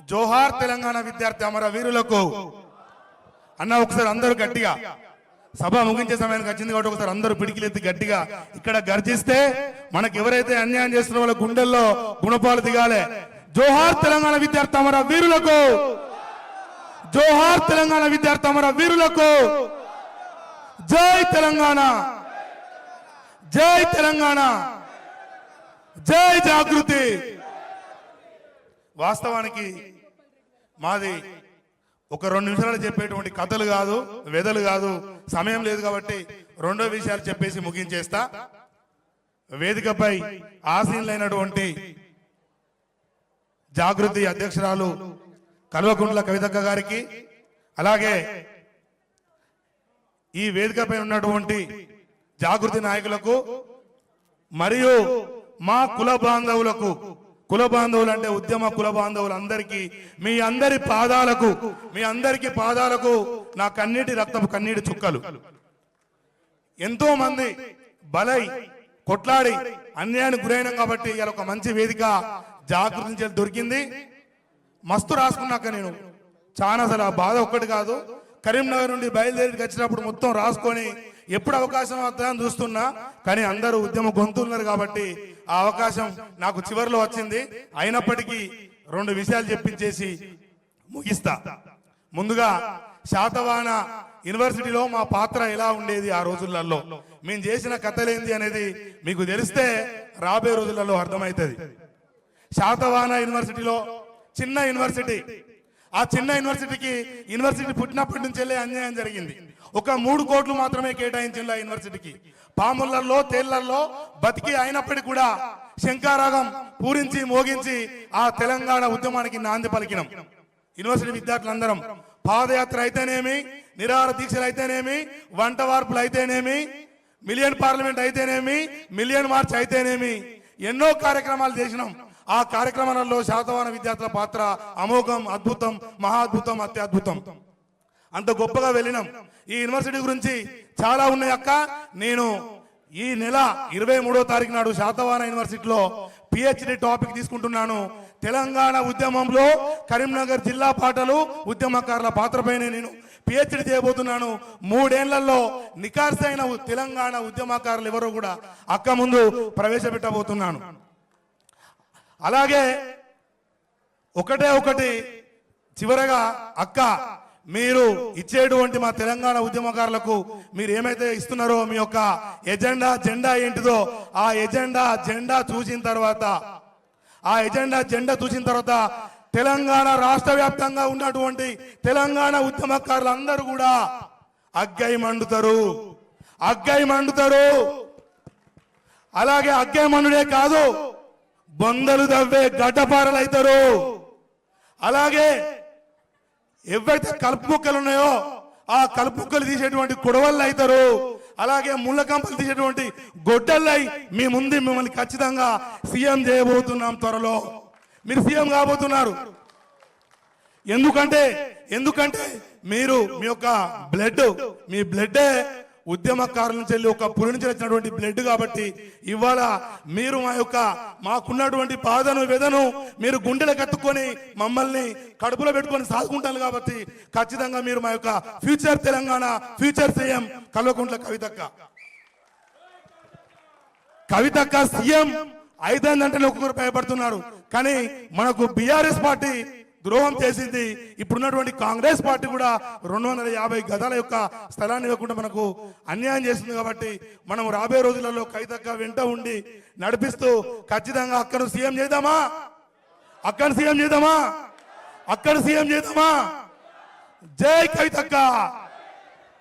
జోహార్ తెలంగాణ విద్యార్థి అమర వీరులకు అన్న ఒకసారి అందరూ గట్టిగా సభ ముగించే సమయానికి వచ్చింది కాబట్టి ఒకసారి అందరూ పిడికిలెత్తి గట్టిగా ఇక్కడ గర్జిస్తే మనకు ఎవరైతే అన్యాయం చేస్తున్న వాళ్ళ గుండెల్లో గుణపాలు దిగాలే. జోహార్ తెలంగాణ విద్యార్థి అమర వీరులకు, జోహార్ తెలంగాణ విద్యార్థి అమర వీరులకు, జై తెలంగాణ, జై తెలంగాణ, జై జాగృతి. వాస్తవానికి మాది ఒక 2 నిమిషాలు చెప్పేటువంటి కథలు కాదు, వెదలు కాదు, సమయం లేదు కాబట్టి 2 విషయాలు చెప్పేసి ముగించేస్తా. వేదికపై ఆసీనులైనటువంటి జాగృతి అధ్యక్షురాలు కల్వకుంట్ల కవితక్క గారికి, అలాగే ఈ వేదికపై ఉన్నటువంటి జాగృతి నాయకులకు మరియు మా కుల బాంధవులకు, కుల బాంధవులు అంటే ఉద్యమ కుల బాంధవులందరికీ మీ అందరి పాదాలకు నా కన్నీటి రక్తపు కన్నీటి చుక్కలు. ఎంతో మంది బలై కొట్లాడి అన్యాయానికి గురైనాం కాబట్టి ఇలా ఒక మంచి వేదిక జాగృతి నుంచి దొరికింది. మస్తు రాసుకున్నాక నేను చాలా అసలు ఆ బాధ ఒక్కటి కాదు. కరీంనగర్ నుండి బయలుదేరికి వచ్చినప్పుడు మొత్తం రాసుకొని ఎప్పుడు అవకాశం అవుతుందని చూస్తున్నా, కానీ అందరూ ఉద్యమ గొంతున్నారు కాబట్టి ఆ అవకాశం నాకు చివరిలో వచ్చింది. అయినప్పటికీ 2 విషయాలు చెప్పించేసి ముగిస్తా. ముందుగా శాతవాహన యూనివర్సిటీలో మా పాత్ర ఎలా ఉండేది ఆ రోజులలో, మేము చేసిన కథలేంది అనేది మీకు తెలిస్తే రాబోయే రోజులలో అర్థమవుతుంది. శాతవాహన యూనివర్సిటీలో చిన్న యూనివర్సిటీ, ఆ చిన్న యూనివర్సిటీకి యూనివర్సిటీ పుట్టినప్పటి నుంచి వెళ్ళే అన్యాయం జరిగింది. ఒక 3 కోట్లు మాత్రమే కేటాయించింది ఆ యూనివర్సిటీకి. పాములల్లో తేళ్లలో బతికి అయినప్పటికీ కూడా శంకారాగం పూరించి మోగించి ఆ తెలంగాణ ఉద్యమానికి నాంది పలికినాం. యూనివర్సిటీ విద్యార్థులందరం పాదయాత్ర అయితేనేమి, నిరాహార దీక్షలు అయితేనేమి, వంట వార్పులు అయితేనేమి, మిలియన్ పార్లమెంట్ అయితేనేమి, మిలియన్ మార్చ్ అయితేనేమి, ఎన్నో కార్యక్రమాలు చేసినాం. ఆ కార్యక్రమాలలో శాతవాహన విద్యార్థుల పాత్ర అమోఘం, అద్భుతం, మహాద్భుతం, అత్యద్భుతం. అంత గొప్పగా వెళ్ళినాం. ఈ యూనివర్సిటీ గురించి చాలా ఉన్నాయి అక్క. నేను ఈ నెల 23వ తారీఖు నాడు శాతవాహన యూనివర్సిటీలో పిహెచ్డి టాపిక్ తీసుకుంటున్నాను. తెలంగాణ ఉద్యమంలో కరీంనగర్ జిల్లా పాటలు, ఉద్యమకారుల పాత్రపైనే నేను పిహెచ్డి చేయబోతున్నాను. 3 ఏళ్లలో నికార్సైన తెలంగాణ ఉద్యమకారులు ఎవరో కూడా అక్క ముందు ప్రవేశపెట్టబోతున్నాను. అలాగే ఒకటి చివరగా అక్క, మీరు ఇచ్చేటువంటి మా తెలంగాణ ఉద్యమకారులకు మీరు ఏమైతే ఇస్తున్నారో మీ యొక్క ఎజెండా, జెండా ఏంటిదో ఆ ఎజెండా, జెండా చూసిన తర్వాత తెలంగాణ రాష్ట్ర వ్యాప్తంగా ఉన్నటువంటి తెలంగాణ ఉద్యమకారులు అందరూ కూడా అగ్గై మండుతారు. అలాగే అగ్గై మండుడే కాదు, బొందలు దవ్వే గడ్డపారలు అవుతారు. అలాగే ఎవరైతే కలుపు మొక్కలు ఉన్నాయో ఆ కలుపు మొక్కలు తీసేటువంటి కొడవళ్ళు అవుతారు. అలాగే ముళ్ళ కంపలు తీసేటువంటి గొడ్డళ్ళై మీ ముందు మిమ్మల్ని ఖచ్చితంగా సీఎం చేయబోతున్నాం. త్వరలో మీరు సీఎం కాబోతున్నారు. ఎందుకంటే మీరు మీ యొక్క మీ బ్లడ్డే ఉద్యమకారుల నుంచి వెళ్ళి ఒక పులి నుంచి వచ్చినటువంటి బ్లడ్ కాబట్టి ఇవాళ మీరు మాకున్నటువంటి బాధను వెదను మీరు గుండెలు కత్తుకొని మమ్మల్ని కడుపులో పెట్టుకొని సాగుకుంటారు కాబట్టి ఖచ్చితంగా మీరు మా యొక్క future Telangana, future CM Kalvakuntla కవితక్క సీఎం అయిపోయిందంటే ఒక్కొక్కరు భయపడుతున్నారు. కానీ మనకు బీఆర్ఎస్ పార్టీ ద్రోహం చేసింది. ఇప్పుడున్నటువంటి కాంగ్రెస్ పార్టీ కూడా 250 గదాల యొక్క స్థలాన్ని ఇవ్వకుండా మనకు అన్యాయం చేస్తుంది. కాబట్టి మనం రాబోయే రోజులలో కవితక్క వెంట ఉండి నడిపిస్తూ ఖచ్చితంగా అక్కను సీఎం చేద్దామా. జై కవితక్క.